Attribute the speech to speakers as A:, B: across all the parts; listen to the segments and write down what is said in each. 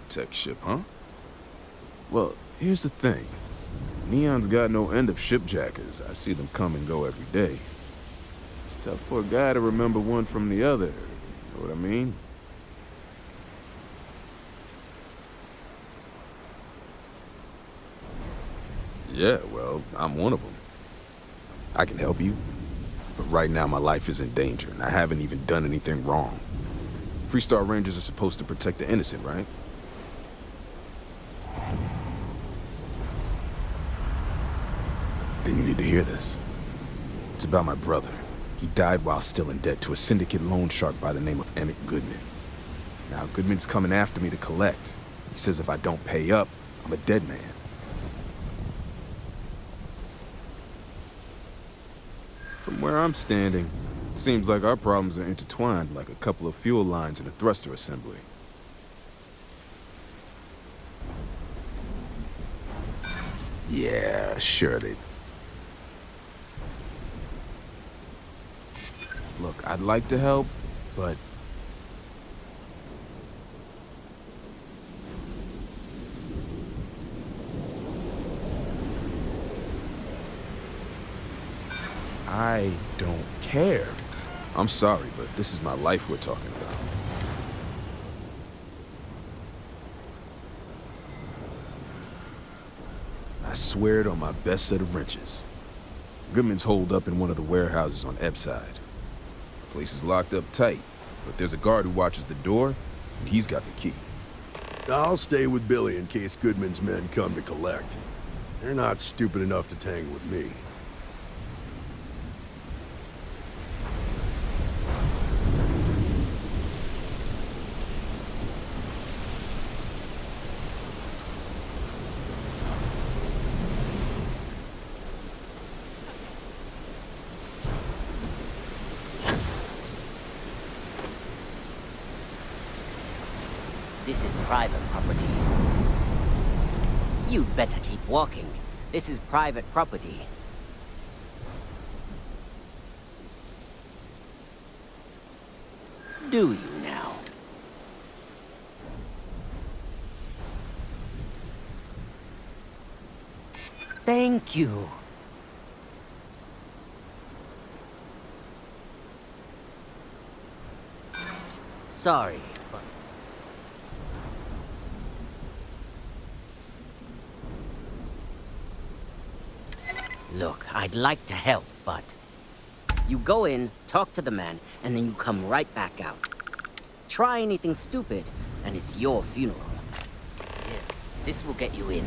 A: protect ship, huh? Well, here's the thing. Neon's got no end of shipjackers. I see them come and go every day. It's tough for a guy to remember one from the other. You know what I mean? Yeah, well, I'm one of them. I can help you, but right now my life is in danger, and I haven't even done anything wrong. Freestar Rangers are supposed to protect the innocent, right? Then you need to hear this. It's about my brother. He died while still in debt to a syndicate loan shark by the name of Emmett Goodman. Now, Goodman's coming after me to collect. He says if I don't pay up, I'm a dead man. From where I'm standing, seems like our problems are intertwined like a couple of fuel lines in a thruster assembly. Yeah, sure they... Look, I'd like to help, but... I don't care. I'm sorry, but this is my life we're talking about. I swear it on my best set of wrenches. Goodman's holed up in one of the warehouses on Ebside. The place is locked up tight, but there's a guard who watches the door, and he's got the key.
B: I'll stay with Billy in case Goodman's men come to collect. They're not stupid enough to tangle with me.
C: This is private property. You'd better keep walking. This is private property. Do you now? Thank you. Sorry, but... Look, I'd like to help, but... You go in, talk to the man, and then you come right back out. Try anything stupid, and it's your funeral. Here, this will get you in.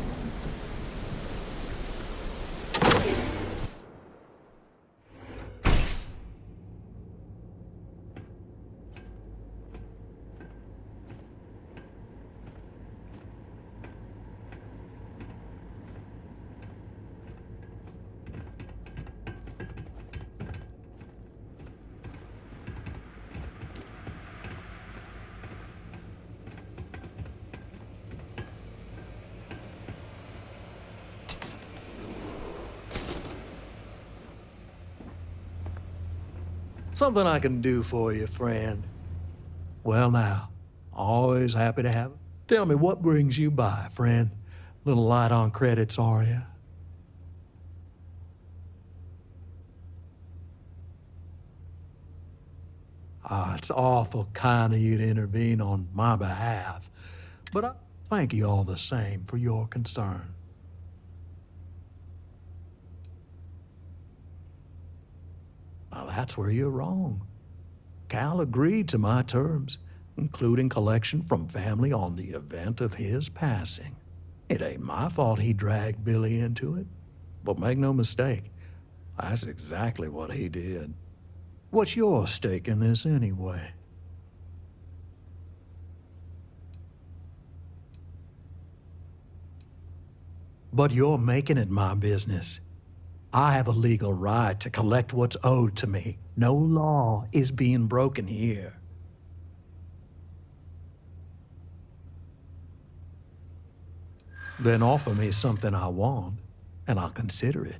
D: Something I can do for you, friend. Well now, always happy to have it. Tell me, what brings you by, friend? Little light on credits, are you? Ah, it's awful kind of you to intervene on my behalf, but I thank you all the same for your concern. Now, that's where you're wrong. Cal agreed to my terms, including collection from family on the event of his passing. It ain't my fault he dragged Billy into it, but make no mistake, that's exactly what he did. What's your stake in this anyway? But you're making it my business. I have a legal right to collect what's owed to me. No law is being broken here. Then offer me something I want, and I'll consider it.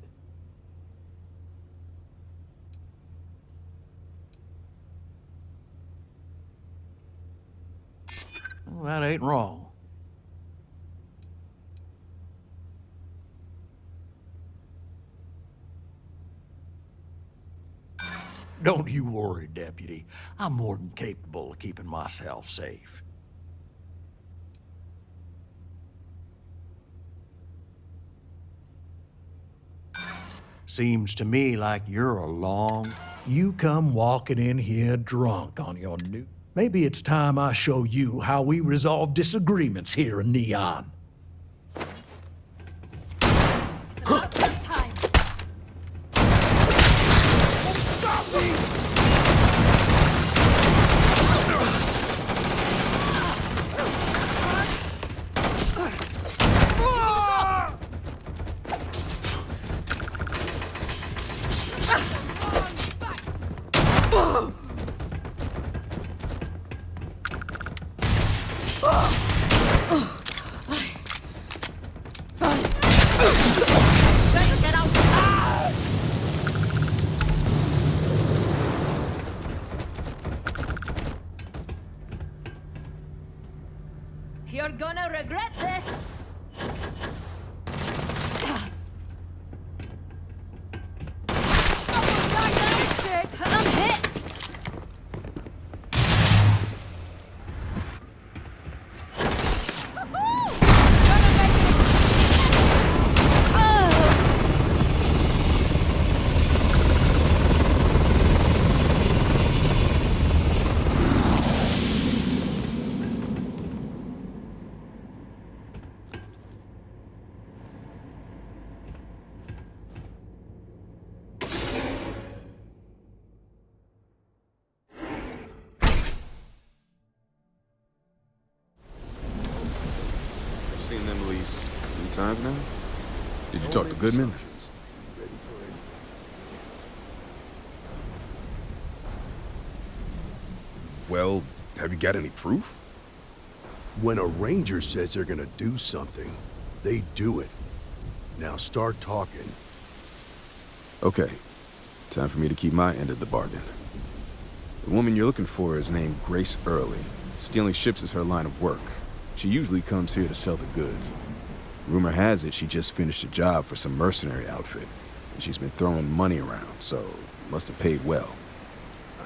D: Well, that ain't wrong. Don't you worry, Deputy. I'm more than capable of keeping myself safe. Seems to me like you're along. You come walking in here drunk on your new... Maybe it's time I show you how we resolve disagreements here in Neon.
E: You're gonna regret this! I'm hit!
A: Seen them at least 3 times now. Did you talk to Goodman?
B: Ready for anything.
F: Well, have you got any proof?
B: When a ranger says they're gonna do something, they do it. Now start talking.
A: Okay. Time for me to keep my end of the bargain. The woman you're looking for is named Grace Early. Stealing ships is her line of work. She usually comes here to sell the goods. Rumor has it she just finished a job for some mercenary outfit, and she's been throwing money around, so must have paid well.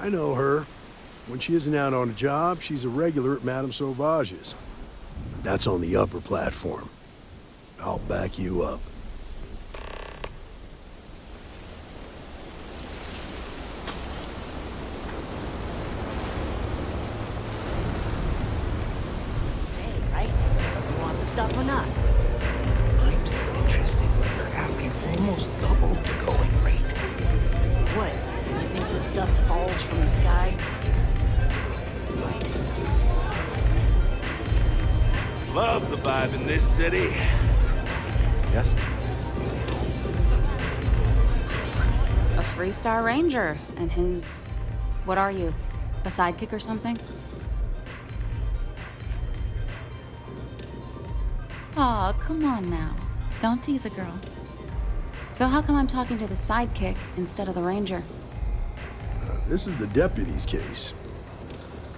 B: I know her. When she isn't out on a job, she's a regular at Madame Sauvage's. That's on the upper platform. I'll back you up.
G: Hey, right? You want the stuff or not?
H: I'm still interested, but you're asking almost double the going rate.
G: What? You think this stuff falls from the sky?
I: Love the vibe in this city. Yes?
J: A Freestar Ranger and his... what are you? A sidekick or something? Aw, come on now. Don't tease a girl. So how come I'm talking to the sidekick instead of the ranger?
B: This is the deputy's case.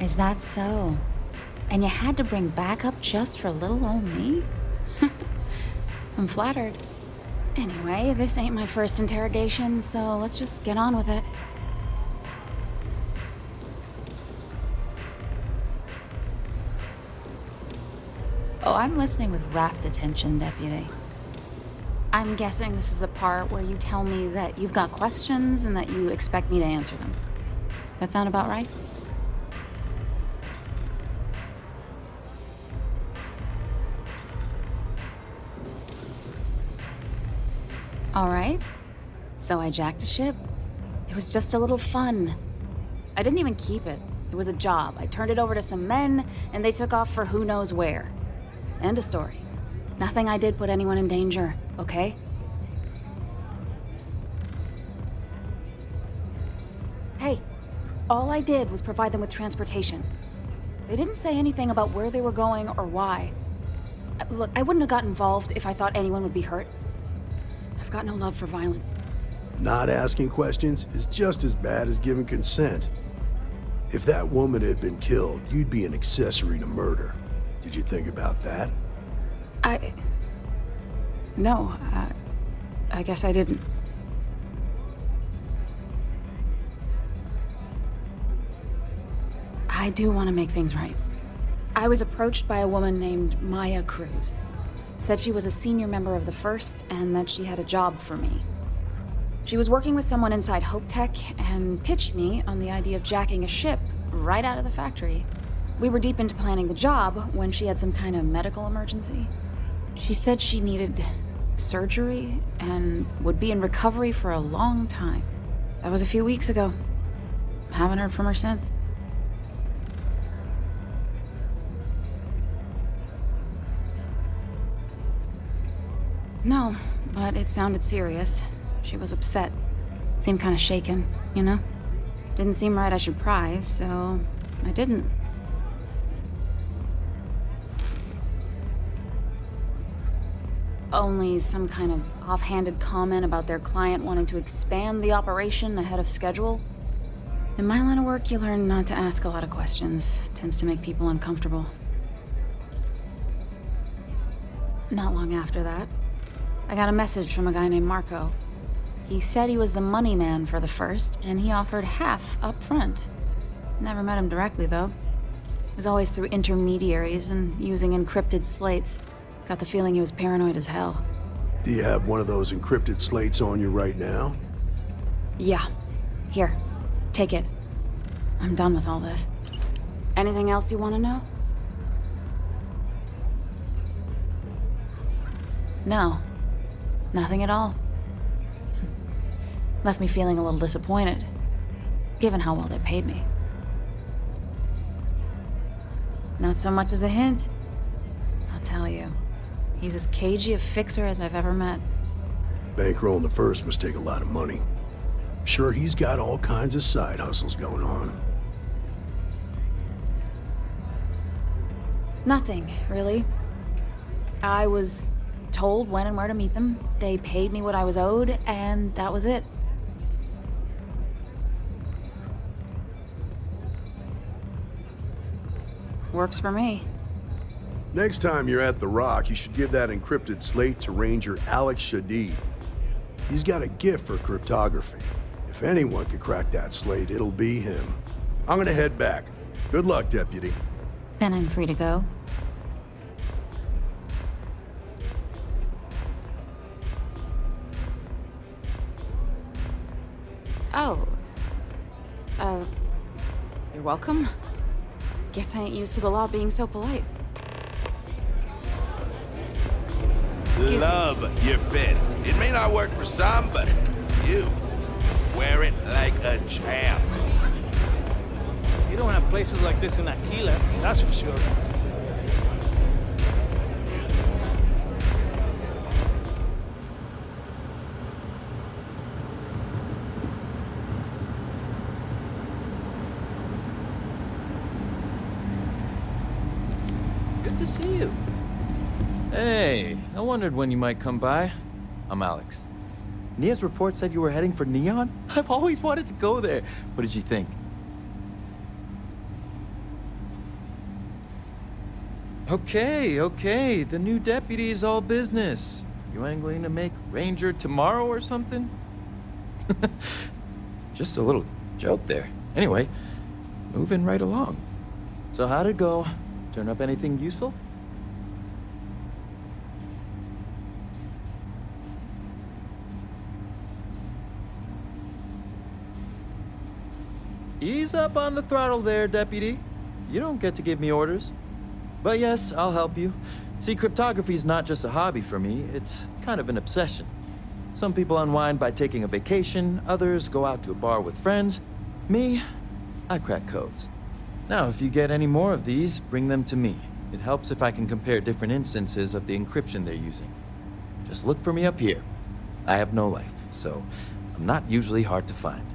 J: Is that so? And you had to bring backup just for little old me? I'm flattered. Anyway, this ain't my first interrogation, so let's just get on with it. Oh, I'm listening with rapt attention, Deputy. I'm guessing this is the part where you tell me that you've got questions and that you expect me to answer them. That sound about right? All right. So I jacked a ship. It was just a little fun. I didn't even keep it. It was a job. I turned it over to some men, and they took off for who knows where. End of story. Nothing I did put anyone in danger, okay? Hey, all I did was provide them with transportation. They didn't say anything about where they were going or why. Look, I wouldn't have got involved if I thought anyone would be hurt. I've got no love for violence.
B: Not asking questions is just as bad as giving consent. If that woman had been killed, you'd be an accessory to murder. Did you think about that?
J: No, I guess I didn't. I do want to make things right. I was approached by a woman named Maya Cruz. Said she was a senior member of the First and that she had a job for me. She was working with someone inside Hope Tech and pitched me on the idea of jacking a ship right out of the factory. We were deep into planning the job when she had some kind of medical emergency. She said she needed surgery and would be in recovery for a long time. That was a few weeks ago. Haven't heard from her since. No, but it sounded serious. She was upset. Seemed kind of shaken, you know? Didn't seem right I should pry, so I didn't. Only some kind of offhanded comment about their client wanting to expand the operation ahead of schedule. In my line of work, you learn not to ask a lot of questions. Tends to make people uncomfortable. Not long after that, I got a message from a guy named Marco. He said he was the money man for the First, and he offered half up front. Never met him directly, though. It was always through intermediaries and using encrypted slates. Got the feeling he was paranoid as hell.
B: Do you have one of those encrypted slates on you right now?
J: Yeah. Here. Take it. I'm done with all this. Anything else you want to know? No. Nothing at all. Left me feeling a little disappointed, given how well they paid me. Not so much as a hint. I'll tell you. He's as cagey a fixer as I've ever met.
B: Bankrolling the First must take a lot of money. Sure, he's got all kinds of side hustles going on.
J: Nothing, really. I was told when and where to meet them. They paid me what I was owed, and that was it. Works for me.
B: Next time you're at the Rock, you should give that encrypted slate to Ranger Alex Shadid. He's got a gift for cryptography. If anyone could crack that slate, it'll be him. I'm gonna head back. Good luck, Deputy.
J: Then I'm free to go. Oh. You're welcome. Guess I ain't used to the law being so polite. Excuse
I: Love your fit. It may not work for some, but you wear it like a champ.
H: You don't have places like this in Aquila, that's for sure.
K: Good to see you. Hey, I wondered when you might come by. I'm Alex. Nia's report said you were heading for Neon? I've always wanted to go there. What did you think? Okay. The new deputy's all business. You ain't going to make Ranger tomorrow or something? Just a little joke there. Anyway, moving right along. So how'd it go? Turn up anything useful? Ease up on the throttle there, Deputy. You don't get to give me orders. But yes, I'll help you. See, cryptography's not just a hobby for me, it's kind of an obsession. Some people unwind by taking a vacation, others go out to a bar with friends. Me, I crack codes. Now, if you get any more of these, bring them to me. It helps if I can compare different instances of the encryption they're using. Just look for me up here. I have no life, so I'm not usually hard to find.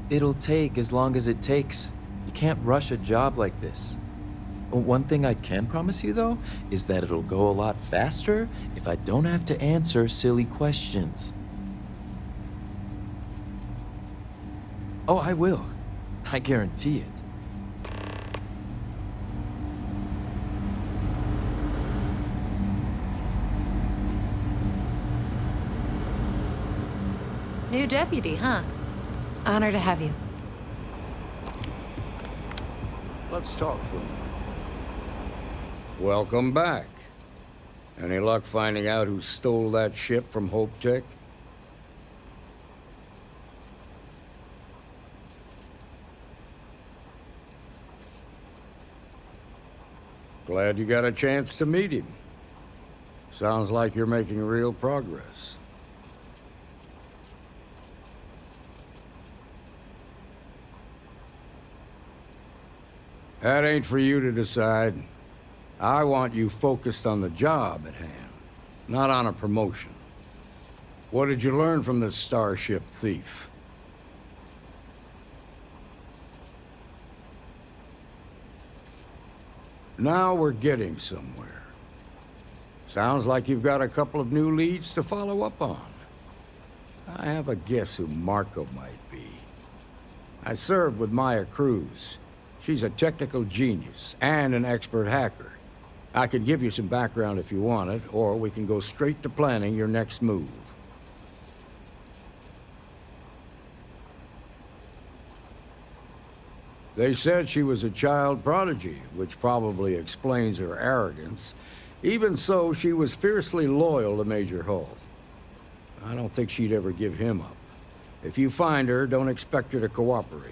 K: It'll take as long as it takes. You can't rush a job like this. One thing I can promise you, though, is that it'll go a lot faster if I don't have to answer silly questions. Oh, I will. I guarantee it.
E: New deputy, huh? Honor to have you.
L: Let's talk for a minute. Welcome back. Any luck finding out who stole that ship from Hope Tech? Glad you got a chance to meet him. Sounds like you're making real progress. That ain't for you to decide. I want you focused on the job at hand, not on a promotion. What did you learn from this starship thief? Now we're getting somewhere. Sounds like you've got a couple of new leads to follow up on. I have a guess who Marco might be. I served with Maya Cruz. She's a technical genius and an expert hacker. I could give you some background if you want it, or we can go straight to planning your next move. They said she was a child prodigy, which probably explains her arrogance. Even so, she was fiercely loyal to Major Hull. I don't think she'd ever give him up. If you find her, don't expect her to cooperate.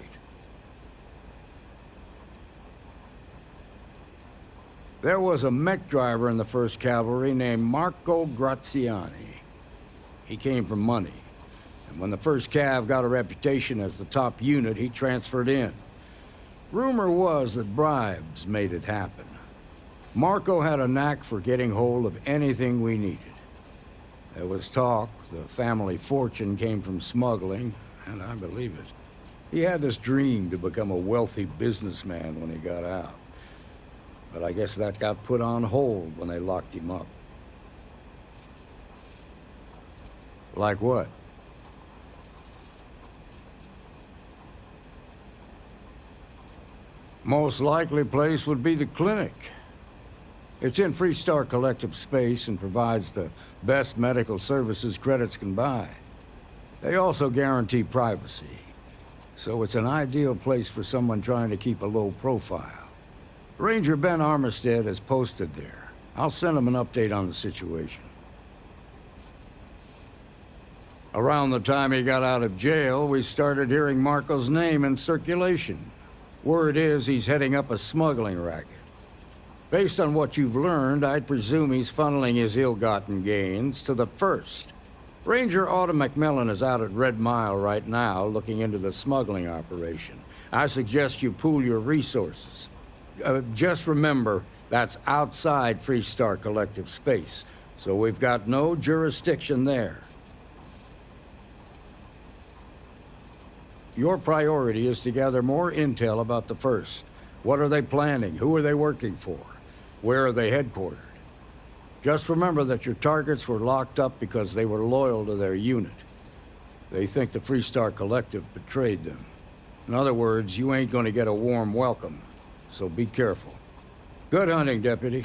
L: There was a mech driver in the 1st Cavalry named Marco Graziani. He came from money, and when the 1st Cav got a reputation as the top unit, he transferred in. Rumor was that bribes made it happen. Marco had a knack for getting hold of anything we needed. There was talk the family fortune came from smuggling, and I believe it. He had this dream to become a wealthy businessman when he got out. But I guess that got put on hold when they locked him up. Like what? Most likely place would be the clinic. It's in Freestar Collective space and provides the best medical services credits can buy. They also guarantee privacy, so it's an ideal place for someone trying to keep a low profile. Ranger Ben Armistead is posted there. I'll send him an update on the situation. Around the time he got out of jail, we started hearing Marco's name in circulation. Word is he's heading up a smuggling racket. Based on what you've learned, I'd presume he's funneling his ill-gotten gains to the 1st. Ranger Autumn McMillan is out at Red Mile right now, looking into the smuggling operation. I suggest you pool your resources. Just remember, that's outside Freestar Collective space, so we've got no jurisdiction there. Your priority is to gather more intel about the 1st. What are they planning? Who are they working for? Where are they headquartered? Just remember that your targets were locked up because they were loyal to their unit. They think the Freestar Collective betrayed them. In other words, you ain't gonna get a warm welcome, so be careful. Good hunting, Deputy.